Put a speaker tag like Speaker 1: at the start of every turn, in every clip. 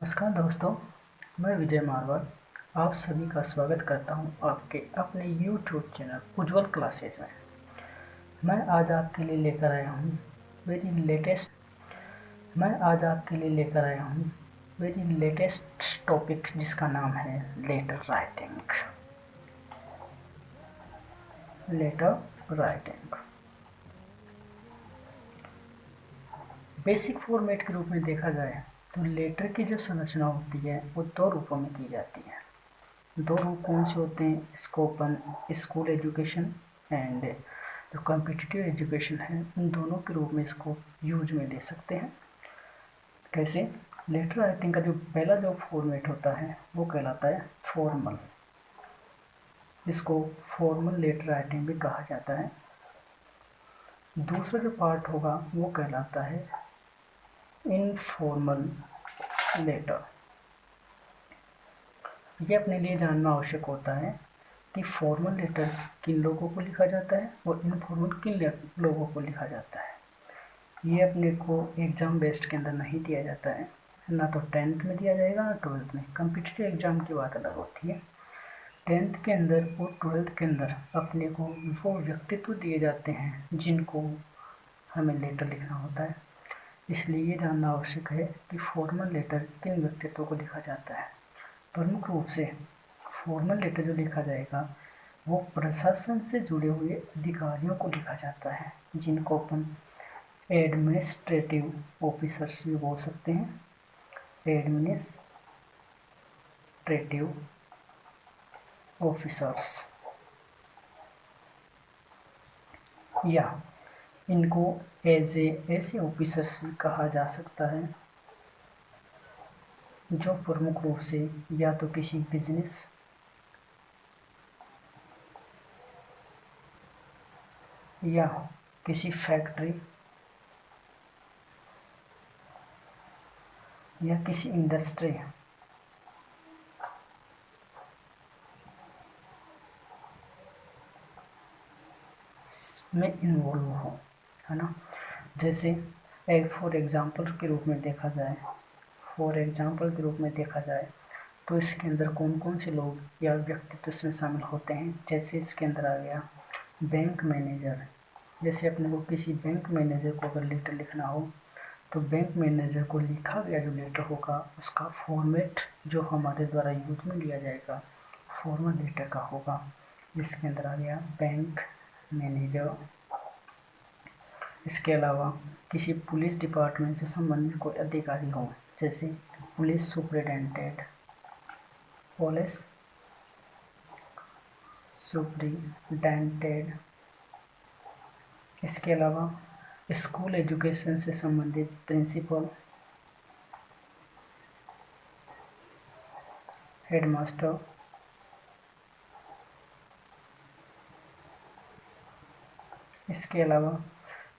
Speaker 1: नमस्कार दोस्तों, मैं विजय मारवाल आप सभी का स्वागत करता हूं आपके अपने YouTube चैनल उज्ज्वल क्लासेज में। मैं आज आपके लिए लेकर आया हूं वेरी लेटेस्ट टॉपिक जिसका नाम है लेटर राइटिंग। बेसिक फॉर्मेट के रूप में देखा जाए तो लेटर की जो संरचना होती है वो दो रूपों में की जाती है। दो रूप कौन से होते हैं? इसको अपन स्कूल एजुकेशन एंड जो कॉम्पिटिटिव एजुकेशन है उन दोनों के रूप में इसको यूज में ले सकते हैं। कैसे? लेटर राइटिंग का जो पहला जो फॉर्मेट होता है वो कहलाता है फॉर्मल। इसको फॉर्मल लेटर राइटिंग भी कहा जाता है। दूसरा जो पार्ट होगा वो कहलाता है इनफॉर्मल लेटर। ये अपने लिए जानना आवश्यक होता है कि फॉर्मल लेटर किन लोगों को लिखा जाता है और इनफॉर्मल किन लोगों को लिखा जाता है। ये अपने को एग्ज़ाम बेस्ड के अंदर नहीं दिया जाता है, ना तो 10th में दिया जाएगा ना 12th में। कॉम्पिटिटिव एग्ज़ाम की बात अलग होती है। 10th के अंदर और 12th के अंदर अपने को वो व्यक्तित्व दिए जाते हैं जिनको हमें लेटर लिखना होता है। इसलिए ये जानना आवश्यक है कि फॉर्मल लेटर किन व्यक्तित्वों को लिखा जाता है। प्रमुख रूप से फॉर्मल लेटर जो लिखा जाएगा वो प्रशासन से जुड़े हुए अधिकारियों को लिखा जाता है, जिनको अपन एडमिनिस्ट्रेटिव ऑफिसर्स भी बोल सकते हैं। एडमिनिस्ट्रेटिव ऑफिसर्स या इनको ऐसे ऑफिसर्स कहा जा सकता है जो प्रमुख रूप से या तो किसी बिजनेस या किसी फैक्ट्री या किसी इंडस्ट्री में इन्वॉल्व हो, है ना। जैसे फॉर एग्जांपल के रूप में देखा जाए तो इसके अंदर कौन कौन से लोग या व्यक्तित्व इसमें शामिल होते हैं। जैसे इसके अंदर आ गया बैंक मैनेजर। जैसे अपने को किसी बैंक मैनेजर को अगर लेटर लिखना हो तो बैंक मैनेजर को लिखा गया जो लेटर होगा उसका फॉर्मेट जो हमारे द्वारा यूज में लिया जाएगा फॉर्मल लेटर का होगा। जिसके अंदर आ गया बैंक मैनेजर। इसके अलावा किसी पुलिस डिपार्टमेंट से संबंधित कोई अधिकारी हो, जैसे पुलिस सुपरिटेंडेंट। इसके अलावा स्कूल एजुकेशन से संबंधित प्रिंसिपल, हेडमास्टर। इसके अलावा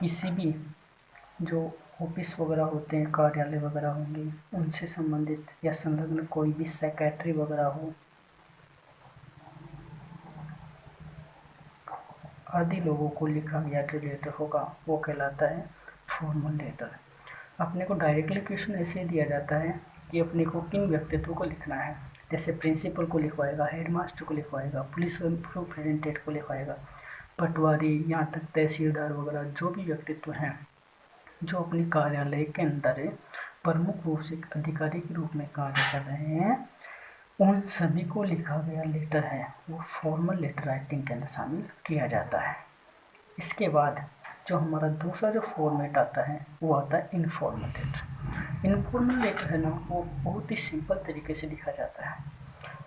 Speaker 1: किसी भी जो ऑफिस वगैरह होते हैं, कार्यालय वगैरह होंगे, उनसे संबंधित या संलग्न कोई भी सेक्रेटरी वगैरह हो, आदि लोगों को लिखा गया जो लेटर होगा वो कहलाता है फॉर्मल लेटर। अपने को डायरेक्टली क्वेश्चन ऐसे दिया जाता है कि अपने को किन व्यक्तित्व को लिखना है। जैसे प्रिंसिपल को लिखवाएगा, हेडमास्टर को लिखवाएगा, पुलिस सुपरिटेंडेंट को लिखवाएगा, पटवारी, यहाँ तक तहसीलदार वगैरह जो भी व्यक्तित्व हैं जो अपने कार्यालय के अंदर प्रमुख रूप से अधिकारी के रूप में कार्य कर रहे हैं, उन सभी को लिखा गया लेटर है वो फॉर्मल लेटर राइटिंग के अंदर शामिल किया जाता है। इसके बाद जो हमारा दूसरा जो फॉर्मेट आता है वो आता है इनफॉर्मल लेटर। इनफॉर्मल लेटर है ना वो बहुत ही सिंपल तरीके से लिखा जाता है।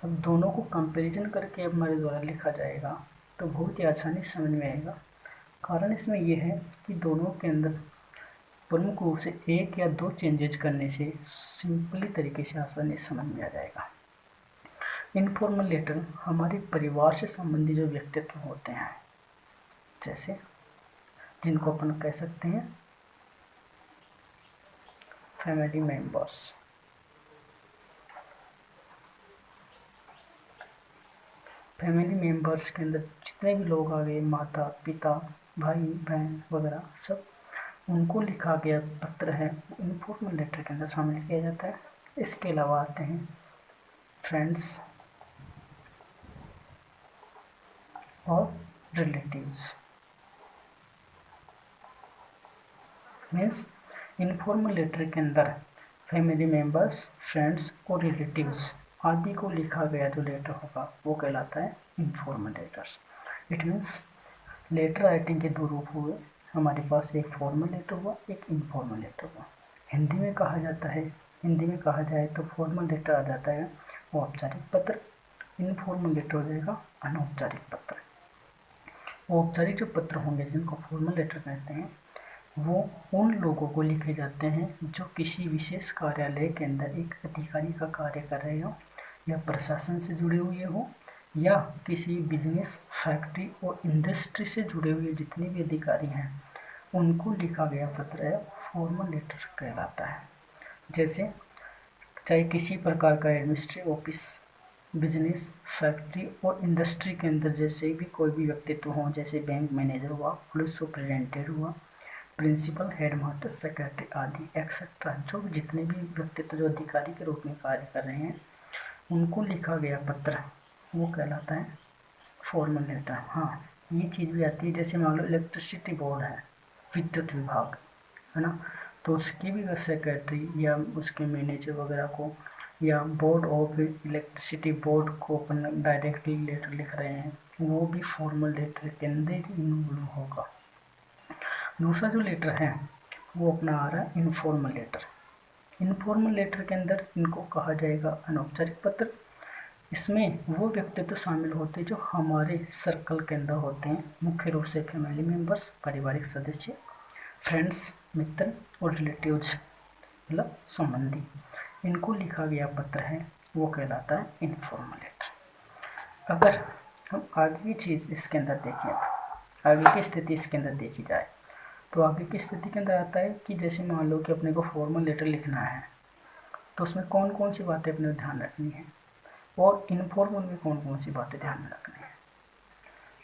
Speaker 1: अब दोनों को कंपैरिजन करके हमारे द्वारा लिखा जाएगा तो बहुत ही आसानी समझ में आएगा। कारण इसमें यह है कि दोनों के अंदर प्रमुख रूप से एक या दो चेंजेज करने से सिंपली तरीके से आसानी समझ में आ जाएगा। इनफॉर्मल लेटर हमारे परिवार से संबंधित जो व्यक्तित्व होते हैं, जैसे जिनको अपन कह सकते हैं फैमिली मेंबर्स। फैमिली मेंबर्स के अंदर जितने भी लोग आ गए, माता पिता भाई बहन वगैरह सब, उनको लिखा गया पत्र है इनफॉर्मल लेटर के अंदर शामिल किया जाता है। इसके अलावा आते हैं फ्रेंड्स और रिलेटिव्स। मीन्स इनफॉर्मल लेटर के अंदर फैमिली मेम्बर्स, फ्रेंड्स और रिलेटिव्स आदि को लिखा गया जो लेटर होगा वो कहलाता है informal letters. It means letter writing के दो रूप हुए, हमारे पास एक फॉर्मल लेटर हुआ, एक इनफॉर्मल लेटर हुआ। हिंदी में कहा जाता है, हिंदी में कहा जाए तो फॉर्मल लेटर आ जाता है औपचारिक पत्र, इनफॉर्मल लेटर हो जाएगा अनौपचारिक पत्र। औपचारिक जो पत्र होंगे जिनको फॉर्मल लेटर कहते हैं वो उन लोगों को लिखे जाते हैं जो किसी विशेष कार्यालय के अंदर एक अधिकारी का कार्य कर रहे हो या प्रशासन से जुड़े हुए हो या किसी बिजनेस, फैक्ट्री और इंडस्ट्री से जुड़े हुए जितने भी अधिकारी हैं उनको लिखा गया पत्र है फॉर्मल लेटर कहलाता है। जैसे चाहे किसी प्रकार का एडमिनिस्ट्रेटिव ऑफिस, बिजनेस, फैक्ट्री और इंडस्ट्री के अंदर जैसे भी कोई भी व्यक्तित्व हो, जैसे बैंक मैनेजर हुआ, पुलिस सुपरिटेंडेंट हुआ, प्रिंसिपल, हेडमास्टर, सेक्रेटरी आदि एक्सेट्रा, जो जितने भी व्यक्तित्व जो अधिकारी के रूप में कार्य कर रहे हैं उनको लिखा गया पत्र वो कहलाता है फॉर्मल लेटर। हाँ, ये चीज़ भी आती है, जैसे मान लो इलेक्ट्रिसिटी बोर्ड है, विद्युत विभाग है ना, तो उसकी भी सेक्रेटरी या उसके मैनेजर वगैरह को या बोर्ड ऑफ इलेक्ट्रिसिटी बोर्ड को अपन डायरेक्टली लेटर लिख रहे हैं वो भी फॉर्मल लेटर के अंदर ही इन्वॉल्व होगा। दूसरा जो लेटर है वो अपना आ रहा है इनफॉर्मल लेटर। इनफॉर्मल लेटर के अंदर इनको कहा जाएगा अनौपचारिक पत्र। इसमें वो व्यक्तित्व शामिल होते हैं जो हमारे सर्कल के अंदर होते हैं, मुख्य रूप से फैमिली मेम्बर्स, पारिवारिक सदस्य, फ्रेंड्स, मित्र और रिलेटिव्स मतलब संबंधी, इनको लिखा गया पत्र है वो कहलाता है इनफॉर्मल लेटर। अगर हम आगे की चीज़ इसके अंदर देखें, आगे की स्थिति इसके अंदर देखी जाए तो आगे की स्थिति के अंदर आता है कि जैसे मान लो कि अपने को फॉर्मल लेटर लिखना है तो उसमें कौन कौन सी बातें अपने ध्यान रखनी है और इनफॉर्मल में कौन कौन सी बातें ध्यान में रखनी है।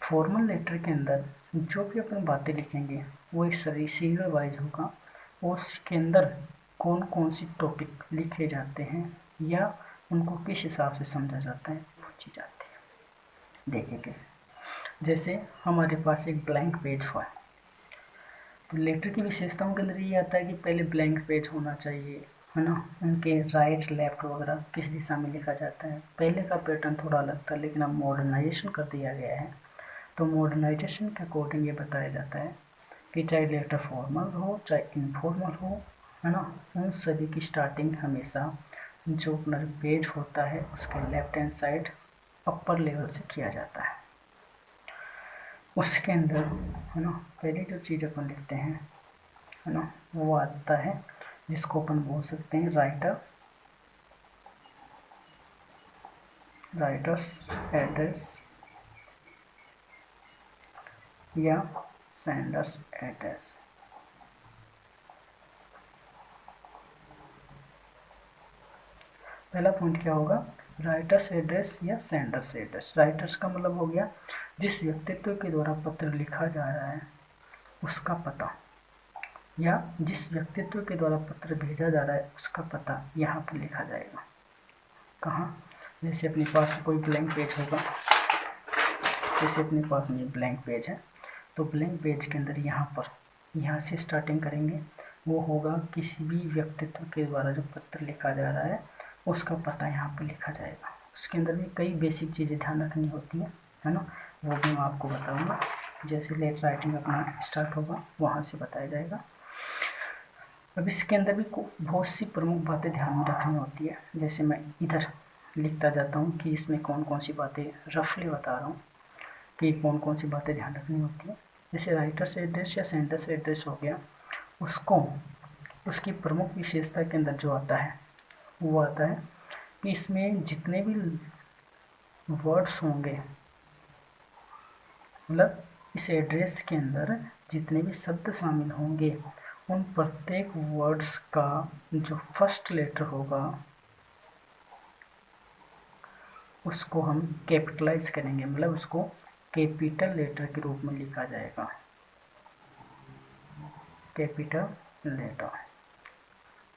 Speaker 1: फॉर्मल लेटर के अंदर जो भी अपन बातें लिखेंगे वो एक सीरियल वाइज होगा और उसके अंदर कौन कौन सी टॉपिक लिखे जाते हैं या उनको किस हिसाब से समझा जाता है वो चीज़ आती है। देखिए कैसे, जैसे हमारे पास एक ब्लैंक पेज हुआ तो लेटर की विशेषताओं के अंदर ये आता है कि पहले ब्लैंक पेज होना चाहिए है ना, उनके राइट लेफ्ट वगैरह किस दिशा में लिखा जाता है। पहले का पैटर्न थोड़ा अलग था लेकिन अब मॉडर्नाइजेशन कर दिया गया है, तो मॉडर्नाइजेशन के अकॉर्डिंग ये बताया जाता है कि चाहे लेटर फॉर्मल हो चाहे इनफॉर्मल हो है ना, उन सभी की स्टार्टिंग हमेशा जो अपना पेज होता है उसके left hand side upper level से किया जाता है। उसके अंदर है ना पहली जो चीज़ अपन लिखते हैं है ना वो आता है जिसको अपन बोल सकते हैं राइटर्स एड्रेस या सेंडर्स एड्रेस। पहला पॉइंट क्या होगा, राइटर्स एड्रेस या सेंडर्स एड्रेस। राइटर्स का मतलब हो गया जिस व्यक्तित्व के द्वारा पत्र लिखा जा रहा है उसका पता, या जिस व्यक्तित्व के द्वारा पत्र भेजा जा रहा है उसका पता यहाँ पर लिखा जाएगा। कहाँ, जैसे अपने पास कोई ब्लैंक पेज होगा, जैसे अपने पास में ब्लैंक पेज है तो ब्लैंक पेज के अंदर यहाँ से स्टार्टिंग करेंगे, वो होगा किसी भी व्यक्तित्व के द्वारा जो पत्र लिखा जा रहा है उसका पता यहाँ पर लिखा जाएगा। उसके अंदर भी कई बेसिक चीज़ें ध्यान रखनी होती है ना, वो भी मैं आपको बताऊंगा। जैसे लेटर राइटिंग अपना स्टार्ट होगा वहाँ से बताया जाएगा। अब इसके अंदर भी बहुत सी प्रमुख बातें ध्यान में रखनी होती है। जैसे मैं इधर लिखता जाता हूँ कि इसमें कौन कौन सी बातें रफली बता रहा हूँ कि कौन कौन सी बातें ध्यान रखनी होती है। जैसे राइटर्स एड्रेस या सेंडर्स एड्रेस हो गया, उसको उसकी प्रमुख विशेषता के अंदर जो आता है वो आता है कि इसमें जितने भी वर्ड्स होंगे, मतलब इस एड्रेस के अंदर जितने भी शब्द शामिल होंगे उन प्रत्येक वर्ड्स का जो फर्स्ट लेटर होगा उसको हम कैपिटलाइज करेंगे, मतलब उसको कैपिटल लेटर के रूप में लिखा जाएगा, कैपिटल लेटर।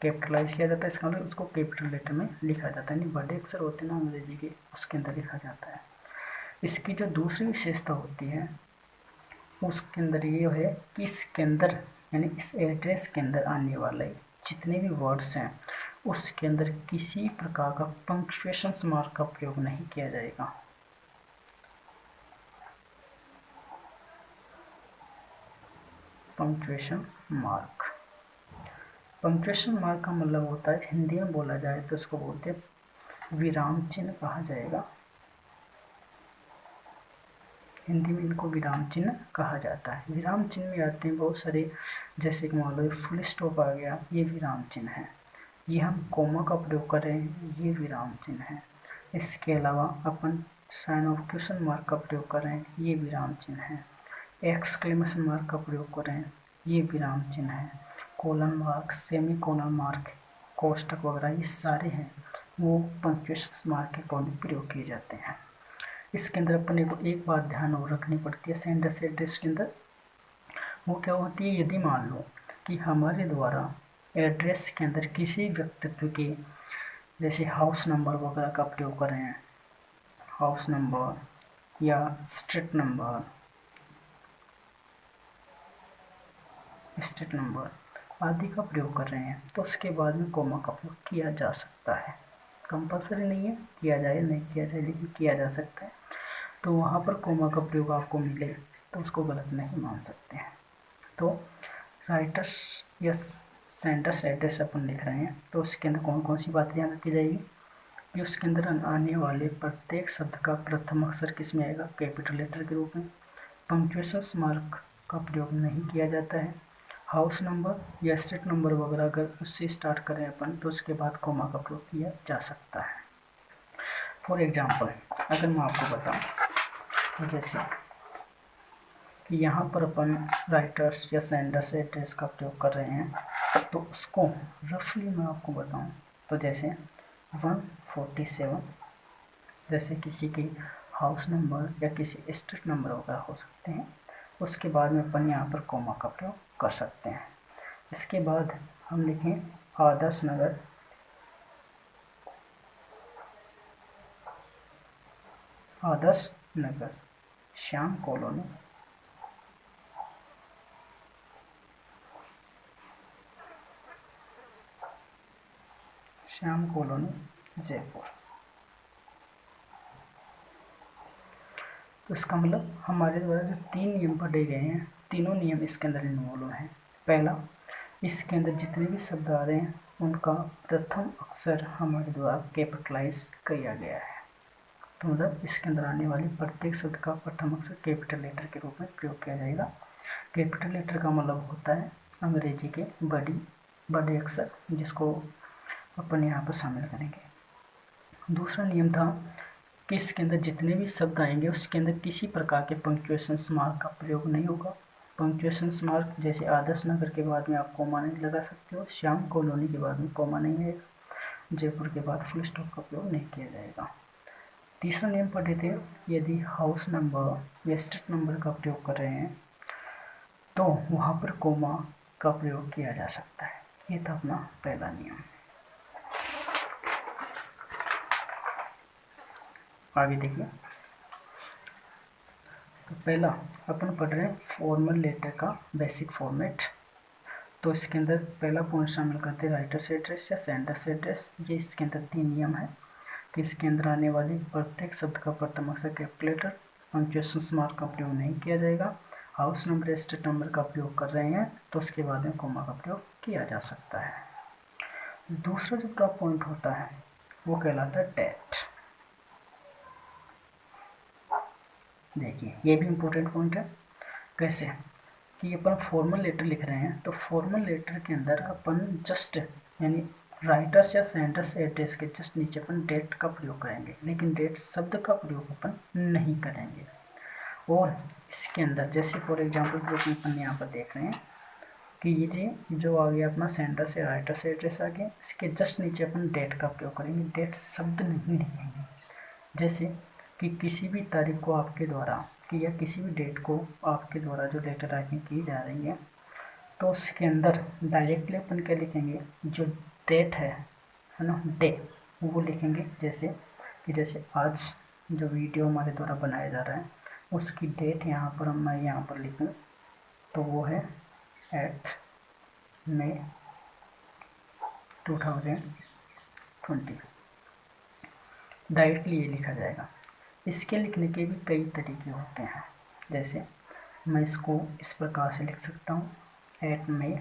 Speaker 1: कैपिटलाइज किया जाता है, इसका मतलब उसको कैपिटल लेटर में लिखा जाता है, यानी बड़े अक्षर होते हैं ना अंग्रेजी के, उसके अंदर लिखा जाता है। इसकी जो दूसरी विशेषता होती है उसके अंदर ये है कि इसके अंदर यानी इस एड्रेस के अंदर आने वाले जितने भी वर्ड्स हैं उसके अंदर किसी प्रकार का पंक्चुएशन मार्क का प्रयोग नहीं किया जाएगा। पंक्चुएशन मार्क, पंक्चुएशन मार्क का मतलब होता है, हिंदी में बोला जाए तो उसको बोलते हैं विराम चिन्ह कहा जाएगा। हिंदी में इनको विराम चिन्ह कहा जाता है। विराम चिन्ह में आते हैं बहुत सारे, जैसे कि मान लो फुल स्टॉप आ गया, ये विराम चिन्ह है। ये हम कोमा का प्रयोग करें, ये विराम चिन्ह है। इसके अलावा अपन साइन ऑफ क्वेश्चन मार्क का प्रयोग करें, ये विराम चिन्ह है। एक्सक्लेमेशन मार्क का प्रयोग करें, ये विराम चिन्ह है। Colon mark, semicolon mark, कोष्टक वगैरह ये सारे हैं वो पंक्चुएशन मार्क के अकॉर्डिंग प्रयोग किए जाते हैं। इसके अंदर अपने को एक बात ध्यान और रखनी पड़ती है सेंडर्स एड्रेस के अंदर, वो क्या होती है, यदि मान लो कि हमारे द्वारा एड्रेस के अंदर किसी व्यक्तित्व के जैसे हाउस नंबर वगैरह का प्रयोग कर रहे हैं, हाउस नंबर या स्ट्रीट नंबर आदि का प्रयोग कर रहे हैं तो उसके बाद में कोमा का प्रयोग किया जा सकता है। कंपल्सरी नहीं है किया जाए नहीं किया जाए, लेकिन किया जा सकता है। तो वहाँ पर कोमा का प्रयोग आपको मिले तो उसको गलत नहीं मान सकते हैं। तो राइटर्स या सेंडर्स एड्रेस अपन लिख रहे हैं तो उसके अंदर कौन कौन सी बात ध्यान रखी जाएगी कि उसके अंदर आने वाले प्रत्येक शब्द का प्रथम अक्षर किस में आएगा, कैपिटल लेटर के रूप में। पंक्चुएशन मार्क का प्रयोग नहीं किया जाता है। हाउस नंबर या स्ट्रीट नंबर वगैरह अगर उससे स्टार्ट करें अपन तो उसके बाद कोमा का प्रयोग किया जा सकता है। फॉर एग्जाम्पल अगर मैं आपको बताऊं तो जैसे कि यहाँ पर अपन राइटर्स या सेंडर्स एड्रेस का प्रयोग कर रहे हैं तो उसको रफली मैं आपको बताऊं तो जैसे 147 जैसे किसी की हाउस नंबर या किसी स्ट्रीट नंबर वगैरह हो सकते हैं, उसके बाद में अपन यहाँ पर कोमा का प्रयोग कर सकते हैं। इसके बाद हम लिखें आदर्श नगर, आदर्श नगर, श्याम कॉलोनी, श्याम कॉलोनी जयपुर। तो इसका मतलब हमारे द्वारा जो 3 नियम पढ़े गए हैं तीनों नियम इसके अंदर इन्वॉल्व हैं। पहला, इसके अंदर जितने भी शब्द आ रहे हैं उनका प्रथम अक्षर हमारे द्वारा कैपिटलाइज किया गया है। तो मतलब इसके अंदर आने वाले प्रत्येक शब्द का प्रथम अक्षर कैपिटल लेटर के रूप में प्रयोग किया जाएगा। कैपिटल लेटर का मतलब होता है अंग्रेजी के बड़े अक्षर, जिसको अपन यहाँ पर शामिल करेंगे। दूसरा नियम था कि इसके अंदर जितने भी शब्द आएंगे उसके अंदर किसी प्रकार के पंक्चुएशन मार्क का प्रयोग नहीं होगा। पंक्चुएशन मार्क जैसे आदर्श नगर के बाद में आप कोमा नहीं लगा सकते हो, श्याम कॉलोनी के बाद में कोमा नहीं आएगा, जयपुर के बाद फुल स्टॉप का प्रयोग नहीं किया जाएगा। तीसरा नियम पढ़े थे, यदि हाउस नंबर या स्ट्रीट नंबर का प्रयोग कर रहे हैं तो वहाँ पर कोमा का प्रयोग किया जा सकता है। ये था अपना पहला नियम। आगे देखिए, तो पहला अपन पढ़ रहे हैं फॉर्मल लेटर का बेसिक फॉर्मेट। तो इसके अंदर पहला पॉइंट शामिल करते हैं राइटर्स एड्रेस या सेंडर्स एड्रेस। ये इसके अंदर 3 नियम है कि इसके अंदर आने वाले प्रत्येक शब्द का प्रथम अक्षर कैपिटल लेटर, पंक्चुएशन मार्क का प्रयोग नहीं किया जाएगा। हाउस नंबर स्ट्रीट नंबर का प्रयोग कर रहे हैं तो उसके बाद में कोमा का प्रयोग किया जा सकता है। दूसरा जो टॉप पॉइंट होता है वो कहलाता है डेट। देखिए ये भी इम्पोर्टेंट पॉइंट है। कैसे कि अपन फॉर्मल लेटर लिख रहे हैं तो फॉर्मल लेटर के अंदर अपन जस्ट यानी राइटर्स या सेंडर्स एड्रेस के जस्ट नीचे अपन डेट का प्रयोग करेंगे, लेकिन डेट शब्द का प्रयोग अपन नहीं करेंगे। और इसके अंदर जैसे फॉर एग्जांपल जो कि अपन यहाँ पर देख रहे हैं कि ये जो आ गया अपना सेंडर्स या राइटर्स एड्रेस आ गया, इसके जस्ट नीचे अपन डेट का प्रयोग करेंगे, डेट शब्द नहीं लिखेंगे। जैसे कि किसी भी तारीख को आपके द्वारा कि या किसी भी डेट को आपके द्वारा जो लेटर राइटिंग की जा रही है तो उसके अंदर डायरेक्टली अपन क्या लिखेंगे, जो डेट है ना, डे, वो लिखेंगे। जैसे आज जो वीडियो हमारे द्वारा बनाया जा रहा है उसकी डेट यहाँ पर मैं यहाँ पर लिखूँ तो वो है 8 मई 2020। डायरेक्टली ये लिखा जाएगा। इसके लिखने के भी कई तरीके होते हैं। जैसे मैं इसको इस प्रकार से लिख सकता हूँ 8 मई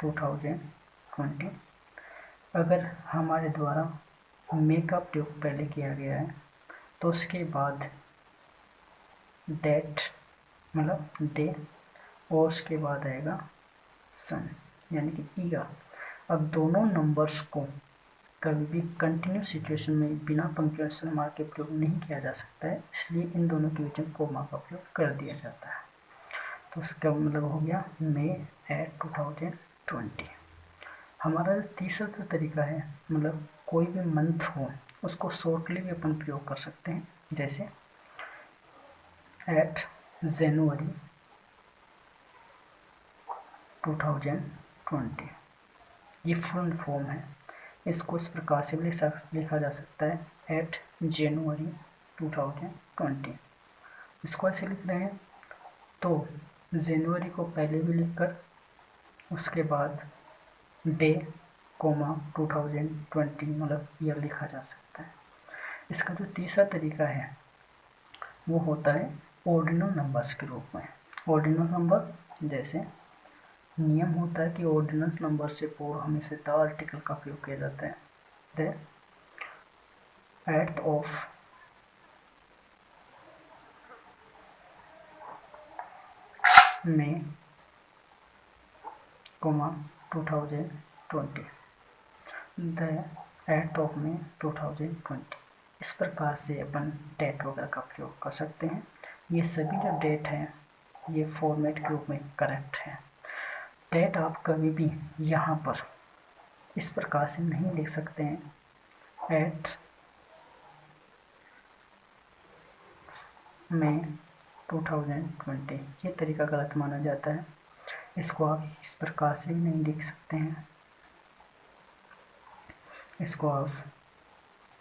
Speaker 1: 2020। अगर हमारे द्वारा मे का प्रयोग पहले किया गया है तो उसके बाद डेट मतलब डे और उसके बाद आएगा सन यानी कि ईयर। अब दोनों नंबर्स को कभी भी कंटिन्यूस सिचुएशन में बिना पंक्चुएशन मार्क के प्रयोग नहीं किया जा सकता है, इसलिए इन दोनों के बीच में कोमा का प्रयोग कर दिया जाता है। तो इसका मतलब हो गया मई 8 2020। हमारा तीसरा जो तरीका है, मतलब कोई भी मंथ हो उसको शॉर्टली भी अपन प्रयोग कर सकते हैं। जैसे 8 जनवरी 2020, ये फुल फॉर्म है। इसको इस प्रकार से भी लिखा जा सकता है 8 जनवरी 2020। इसको ऐसे लिख रहे हैं तो जनवरी को पहले भी लिखकर उसके बाद डे कोमा 2020 मतलब ईयर लिखा जा सकता है। इसका जो तीसरा तरीका है वो होता है ऑर्डिनल नंबर्स के रूप में। ऑर्डिनल नंबर जैसे नियम होता है कि ऑर्डिनल नंबर से पूर्व हमेशा द आर्टिकल का प्रयोग किया जाता है। The 8th of May, 2020, the 8th of May 2020। इस प्रकार से अपन डेट वगैरह का प्रयोग कर सकते हैं। ये सभी जो डेट हैं ये फॉर्मेट के रूप में करेक्ट है। डेट आप कभी भी यहाँ पर इस प्रकार से नहीं लिख सकते हैं 8 मई 2020, ये तरीका गलत माना जाता है। इसको आप इस प्रकार से भी नहीं लिख सकते हैं, इसको आप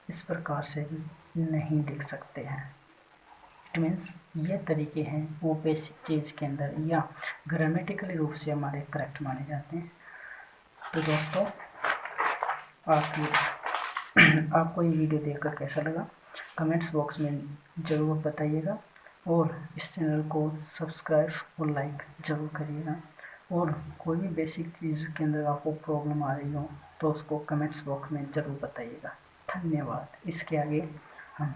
Speaker 1: इस प्रकार से भी नहीं लिख सकते हैं। इट मीन्स ये तरीके हैं वो बेसिक चीज़ के अंदर या ग्रामेटिकली रूप से हमारे करेक्ट माने जाते हैं। तो दोस्तों आपको ये वीडियो देखकर कैसा लगा कमेंट्स बॉक्स में ज़रूर बताइएगा और इस चैनल को सब्सक्राइब और लाइक ज़रूर करिएगा। और कोई भी बेसिक चीज़ के अंदर आपको प्रॉब्लम आ रही हो तो उसको कमेंट्स बॉक्स में ज़रूर बताइएगा। धन्यवाद। इसके आगे हम